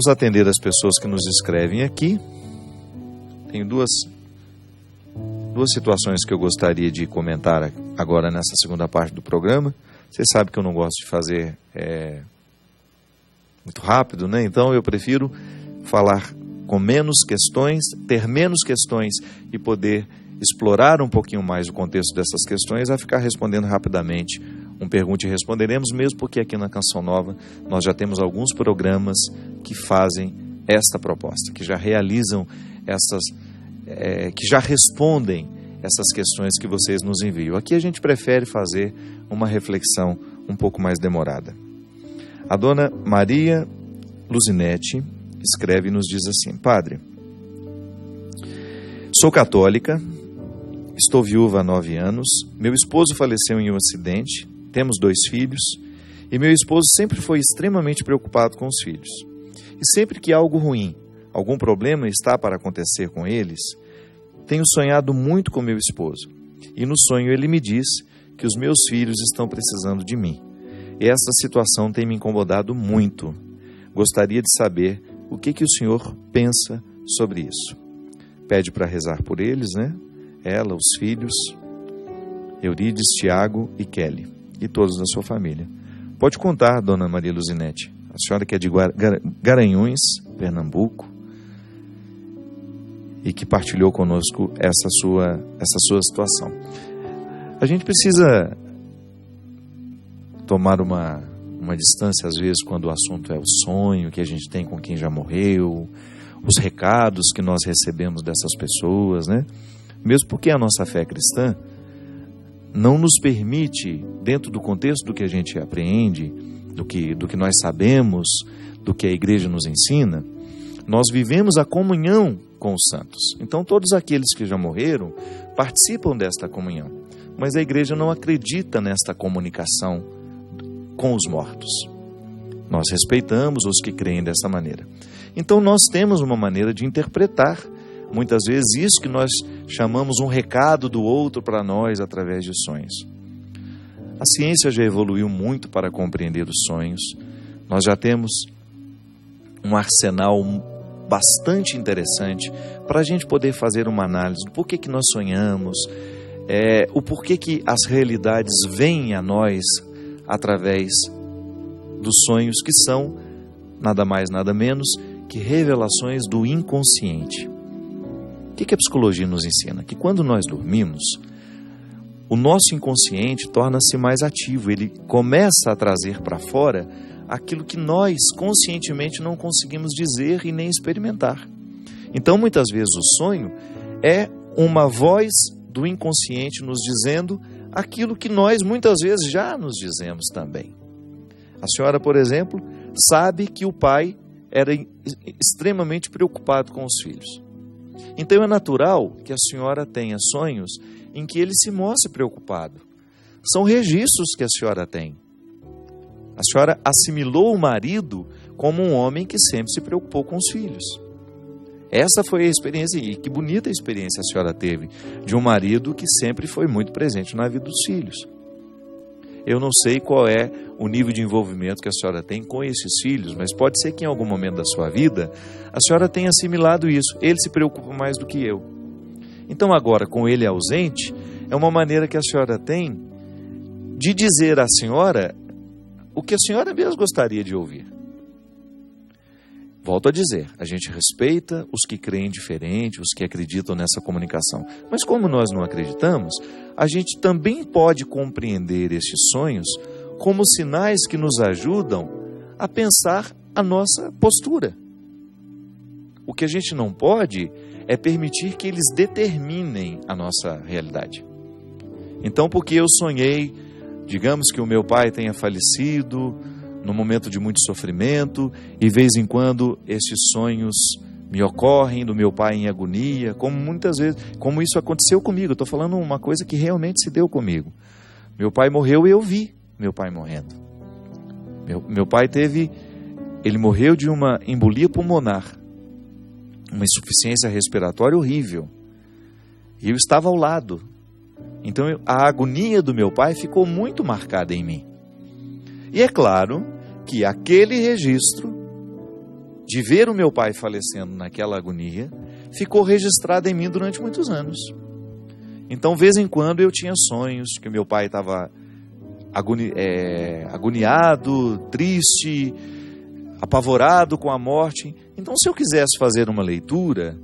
Vamos atender as pessoas que nos escrevem aqui. Tenho duas situações que eu gostaria de comentar agora nessa segunda parte do programa. Vocês sabem que eu não gosto de fazer muito rápido, né? Então eu prefiro falar com menos questões, ter menos questões e poder explorar um pouquinho mais o contexto dessas questões, a ficar respondendo rapidamente um Pergunte e Responderemos, mesmo porque aqui na Canção Nova nós já temos alguns programas que fazem esta proposta, que já realizam que já respondem essas questões que vocês nos enviam. Aqui a gente prefere fazer uma reflexão um pouco mais demorada. A dona Maria Luzinete escreve e nos diz assim: Padre, sou católica, estou viúva há 9 anos, meu esposo faleceu em um acidente, temos 2 filhos, e meu esposo sempre foi extremamente preocupado com os filhos. E sempre que algo ruim, algum problema está para acontecer com eles, tenho sonhado muito com meu esposo. E no sonho ele me diz que os meus filhos estão precisando de mim. E essa situação tem me incomodado muito. Gostaria de saber o que o senhor pensa sobre isso. Pede para rezar por eles, né? Ela, os filhos, Eurides, Tiago e Kelly, e todos da sua família. Pode contar, dona Maria Luzinete. A senhora que é de Garanhuns, Pernambuco, e que partilhou conosco essa sua situação. A gente precisa tomar uma distância, às vezes, quando o assunto é o sonho que a gente tem com quem já morreu, os recados que nós recebemos dessas pessoas, né? Mesmo porque a nossa fé cristã não nos permite, dentro do contexto do que a gente apreende, do que nós sabemos, do que a igreja nos ensina, nós vivemos a comunhão com os santos. Então todos aqueles que já morreram participam desta comunhão, mas a igreja não acredita nesta comunicação com os mortos. Nós respeitamos os que creem dessa maneira. Então nós temos uma maneira de interpretar muitas vezes isso que nós chamamos um recado do outro para nós através de sonhos. A ciência já evoluiu muito para compreender os sonhos. Nós já temos um arsenal bastante interessante para a gente poder fazer uma análise do porquê que nós sonhamos, o porquê que as realidades vêm a nós através dos sonhos, que são nada mais, nada menos que revelações do inconsciente. O que a psicologia nos ensina? Que quando nós dormimos, o nosso inconsciente torna-se mais ativo, ele começa a trazer para fora aquilo que nós conscientemente não conseguimos dizer e nem experimentar. Então, muitas vezes o sonho é uma voz do inconsciente nos dizendo aquilo que nós muitas vezes já nos dizemos também. A senhora, por exemplo, sabe que o pai era extremamente preocupado com os filhos. Então é natural que a senhora tenha sonhos em que ele se mostre preocupado. São registros que a senhora tem. A senhora assimilou o marido como um homem que sempre se preocupou com os filhos. Essa foi a experiência, e que bonita experiência a senhora teve, de um marido que sempre foi muito presente na vida dos filhos. Eu não sei qual é o nível de envolvimento que a senhora tem com esses filhos, mas pode ser que em algum momento da sua vida a senhora tenha assimilado isso. Ele se preocupa mais do que eu. Então agora, com ele ausente, é uma maneira que a senhora tem de dizer à senhora o que a senhora mesmo gostaria de ouvir. Volto a dizer, a gente respeita os que creem diferente, os que acreditam nessa comunicação. Mas como nós não acreditamos, a gente também pode compreender estes sonhos como sinais que nos ajudam a pensar a nossa postura. O que a gente não pode é permitir que eles determinem a nossa realidade. Então, porque eu sonhei, digamos que o meu pai tenha falecido num momento de muito sofrimento, e de vez em quando esses sonhos me ocorrem do meu pai em agonia, como isso aconteceu comigo. Eu estou falando uma coisa que realmente se deu comigo. Meu pai morreu e eu vi meu pai morrendo. Meu pai ele morreu de uma embolia pulmonar, uma insuficiência respiratória horrível, e eu estava ao lado. Então a agonia do meu pai ficou muito marcada em mim. E é claro que aquele registro de ver o meu pai falecendo naquela agonia, ficou registrada em mim durante muitos anos. Então, de vez em quando, eu tinha sonhos que o meu pai estava agoniado, triste, apavorado com a morte. Então, se eu quisesse fazer uma leitura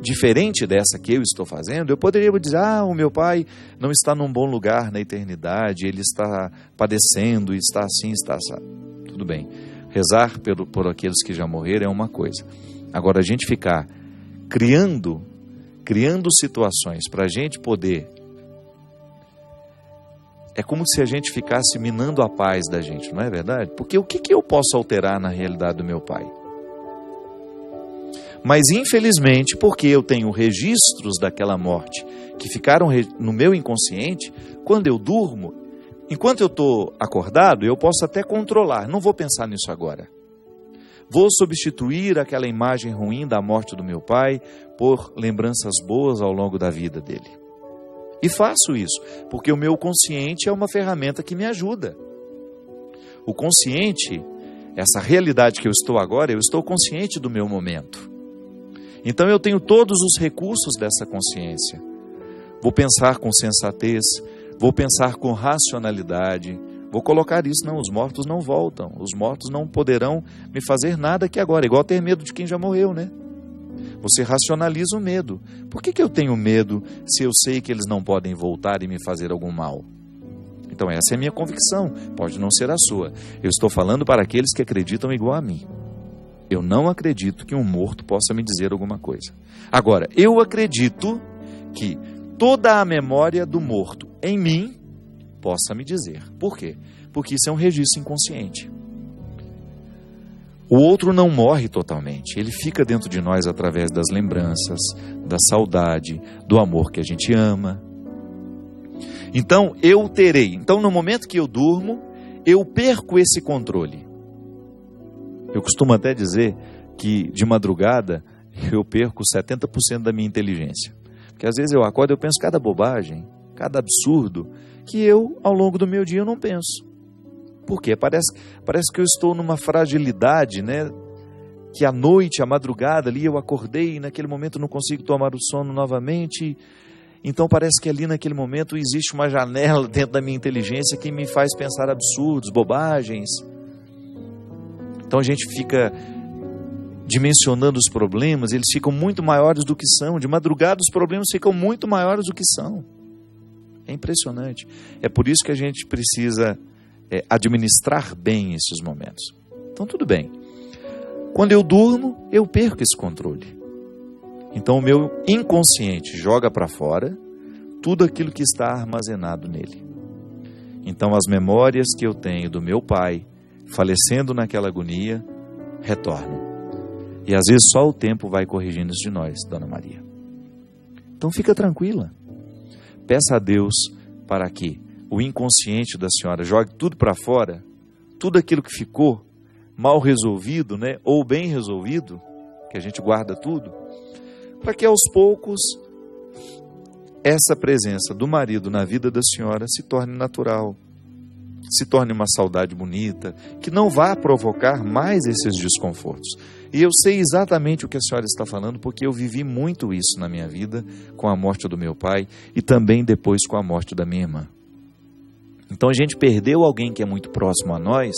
diferente dessa que eu estou fazendo, eu poderia dizer, o meu pai não está num bom lugar na eternidade, ele está padecendo, está assim, está assim. Tudo bem, rezar por aqueles que já morreram é uma coisa. Agora, a gente ficar criando situações para a gente poder... É como se a gente ficasse minando a paz da gente, não é verdade? Porque o que eu posso alterar na realidade do meu pai? Mas infelizmente, porque eu tenho registros daquela morte que ficaram no meu inconsciente, quando eu durmo, enquanto eu estou acordado, eu posso até controlar, não vou pensar nisso agora. Vou substituir aquela imagem ruim da morte do meu pai por lembranças boas ao longo da vida dele. E faço isso, porque o meu consciente é uma ferramenta que me ajuda. O consciente, essa realidade que eu estou agora, eu estou consciente do meu momento. Então eu tenho todos os recursos dessa consciência. Vou pensar com sensatez, vou pensar com racionalidade, vou colocar isso, não, os mortos não voltam, os mortos não poderão me fazer nada aqui agora, igual ter medo de quem já morreu, né? Você racionaliza o medo. Por que eu tenho medo se eu sei que eles não podem voltar e me fazer algum mal? Então essa é a minha convicção, pode não ser a sua. Eu estou falando para aqueles que acreditam igual a mim. Eu não acredito que um morto possa me dizer alguma coisa. Agora, eu acredito que toda a memória do morto em mim possa me dizer. Por quê? Porque isso é um registro inconsciente. O outro não morre totalmente, ele fica dentro de nós através das lembranças, da saudade, do amor que a gente ama. Então, então no momento que eu durmo, eu perco esse controle. Eu costumo até dizer que de madrugada eu perco 70% da minha inteligência. Porque às vezes eu acordo e eu penso cada bobagem, cada absurdo, que eu, ao longo do meu dia, eu não penso. Por quê? Parece que eu estou numa fragilidade, né? Que à noite, à madrugada, ali eu acordei e naquele momento não consigo tomar o sono novamente. Então parece que ali naquele momento existe uma janela dentro da minha inteligência que me faz pensar absurdos, bobagens. Então a gente fica dimensionando os problemas, eles ficam muito maiores do que são. De madrugada os problemas ficam muito maiores do que são. É impressionante. É por isso que a gente precisa administrar bem esses momentos. Então tudo bem. Quando eu durmo, eu perco esse controle. Então o meu inconsciente joga para fora tudo aquilo que está armazenado nele. Então as memórias que eu tenho do meu pai falecendo naquela agonia retornam. E às vezes só o tempo vai corrigindo isso de nós, Dona Maria. Então fica tranquila. Peça a Deus para que o inconsciente da senhora jogue tudo para fora, tudo aquilo que ficou mal resolvido, né, ou bem resolvido, que a gente guarda tudo, para que aos poucos essa presença do marido na vida da senhora se torne natural, se torne uma saudade bonita, que não vá provocar mais esses desconfortos. E eu sei exatamente o que a senhora está falando, porque eu vivi muito isso na minha vida, com a morte do meu pai e também depois com a morte da minha irmã. Então a gente perdeu alguém que é muito próximo a nós,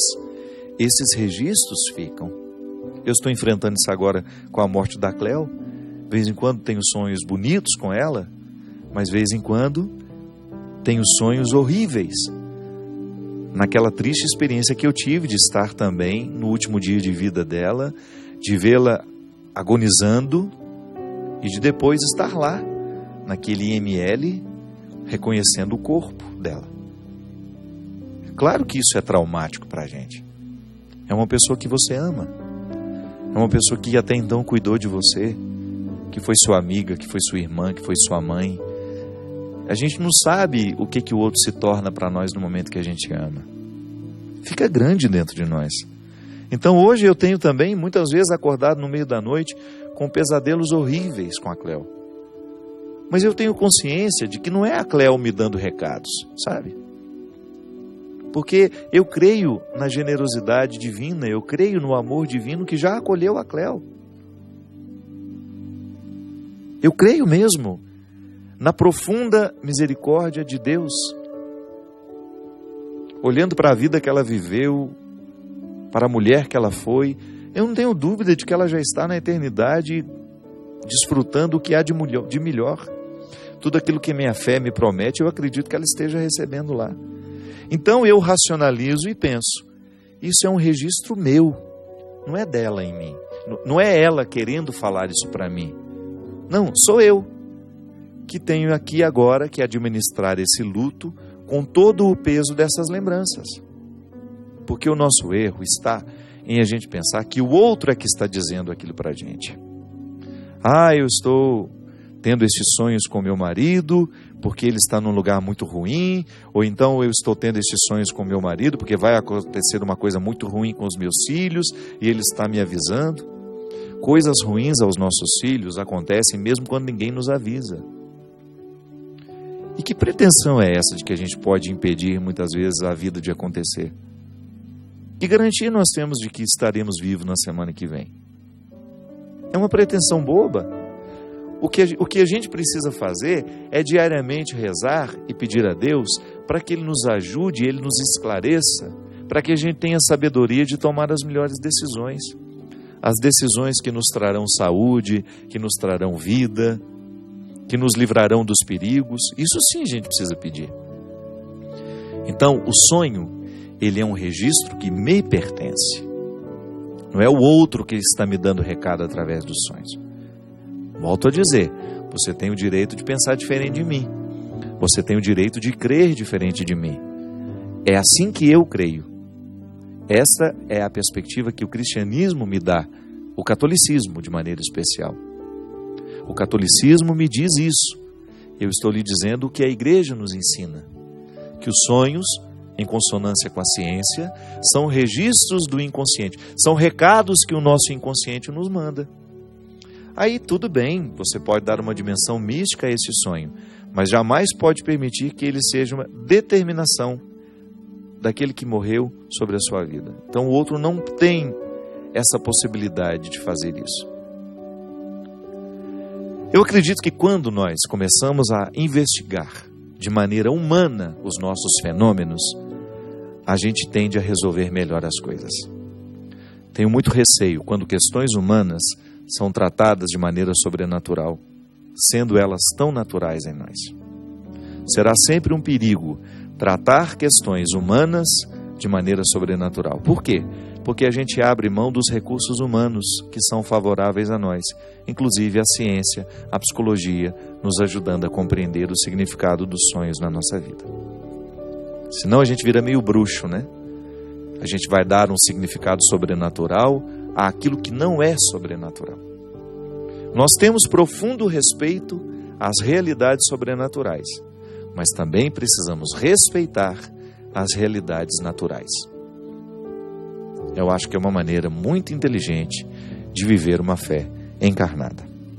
esses registros ficam. Eu estou enfrentando isso agora com a morte da Cleo. De vez em quando tenho sonhos bonitos com ela, mas de vez em quando tenho sonhos horríveis. Naquela triste experiência que eu tive de estar também no último dia de vida dela, de vê-la agonizando e de depois estar lá, naquele IML, reconhecendo o corpo dela. Claro que isso é traumático para a gente. É uma pessoa que você ama. É uma pessoa que até então cuidou de você, que foi sua amiga, que foi sua irmã, que foi sua mãe. A gente não sabe o que o outro se torna para nós no momento que a gente ama. Fica grande dentro de nós. Então hoje eu tenho também, muitas vezes, acordado no meio da noite com pesadelos horríveis com a Cleo. Mas eu tenho consciência de que não é a Cleo me dando recados, sabe? Porque eu creio na generosidade divina, eu creio no amor divino que já acolheu a Cléo. Eu creio mesmo na profunda misericórdia de Deus. Olhando para a vida que ela viveu, para a mulher que ela foi, eu não tenho dúvida de que ela já está na eternidade desfrutando o que há de melhor. Tudo aquilo que minha fé me promete, eu acredito que ela esteja recebendo lá. Então eu racionalizo e penso, isso é um registro meu, não é dela em mim. Não é ela querendo falar isso para mim. Não, sou eu que tenho aqui agora que administrar esse luto com todo o peso dessas lembranças. Porque o nosso erro está em a gente pensar que o outro é que está dizendo aquilo para a gente. Eu estou tendo esses sonhos com meu marido porque ele está num lugar muito ruim, ou então eu estou tendo esses sonhos com meu marido porque vai acontecer uma coisa muito ruim com os meus filhos e ele está me avisando. Coisas ruins aos nossos filhos acontecem mesmo quando ninguém nos avisa. E que pretensão é essa de que a gente pode impedir muitas vezes a vida de acontecer? Que garantia nós temos de que estaremos vivos na semana que vem? É uma pretensão boba. O que a gente precisa fazer é diariamente rezar e pedir a Deus para que Ele nos ajude, Ele nos esclareça, para que a gente tenha sabedoria de tomar as melhores decisões. As decisões que nos trarão saúde, que nos trarão vida, que nos livrarão dos perigos. Isso sim a gente precisa pedir. Então, o sonho, ele é um registro que me pertence. Não é o outro que está me dando recado através dos sonhos. Volto a dizer, você tem o direito de pensar diferente de mim. Você tem o direito de crer diferente de mim. É assim que eu creio. Essa é a perspectiva que o cristianismo me dá, o catolicismo de maneira especial. O catolicismo me diz isso. Eu estou lhe dizendo o que a igreja nos ensina. Que os sonhos, em consonância com a ciência, são registros do inconsciente. São recados que o nosso inconsciente nos manda. Aí tudo bem, você pode dar uma dimensão mística a esse sonho, mas jamais pode permitir que ele seja uma determinação daquele que morreu sobre a sua vida. Então o outro não tem essa possibilidade de fazer isso. Eu acredito que quando nós começamos a investigar de maneira humana os nossos fenômenos, a gente tende a resolver melhor as coisas. Tenho muito receio quando questões humanas são tratadas de maneira sobrenatural, sendo elas tão naturais em nós. Será sempre um perigo tratar questões humanas de maneira sobrenatural. Por quê? Porque a gente abre mão dos recursos humanos que são favoráveis a nós, inclusive a ciência, a psicologia, nos ajudando a compreender o significado dos sonhos na nossa vida. Senão a gente vira meio bruxo, né? A gente vai dar um significado sobrenatural àquilo que não é sobrenatural. Nós temos profundo respeito às realidades sobrenaturais, mas também precisamos respeitar as realidades naturais. Eu acho que é uma maneira muito inteligente de viver uma fé encarnada.